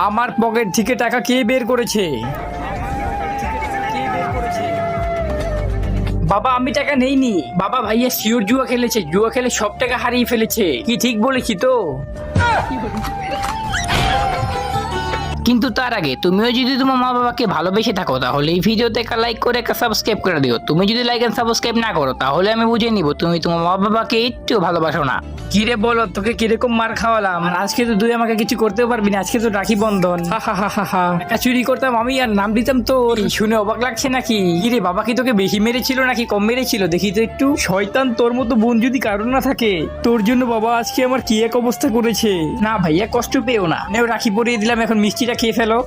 আমার পকেট থেকে টাকা কে বের করেছে? বাবা আমি টাকা নেইনি বাবা, ভাইয়া শিওর জুয়া খেলেছে, জুয়া খেলে সব টাকা হারিয়ে ফেলেছে। কি ঠিক বলেছি তো? কিন্তু তার আগে তুমিও যদি তোমার মা বাবাকে ভালোবেসে থাকো তাহলে এই ভিডিওতে একটা লাইক করে একটা সাবস্ক্রাইব করে দিও। তুমি যদি লাইক এন্ড সাবস্ক্রাইব না করো তাহলে আমি বুঝে নিব তুমি তোমার মা বাবাকে একটু ভালোবাসো না। কিরে বলো, তোকে কিরকম মার খাওয়ালাম? আর আজকে তো তুই আমাকে কিছু করতেও পারবি না, আজকে তো রাখি বন্ধন। হা হা হা হা হা। টাকা চুরি করতাম আমি আর নাম দিতাম তোর। শুনে অবাক লাগছে নাকি? কিরে বাবা কি তোকে বেশি মেরেছিল নাকি কম মেরেছিল দেখি তো একটু। শয়তান, তোর মতো বোন যদি কারণ না থাকে, তোর জন্য বাবা আজকে আমার কি এক অবস্থা করেছে। না ভাইয়া কষ্ট পেও না, নেও রাখি পরিয়ে দিলাম, এখন মিষ্টিটা খেয়ে ফেলো।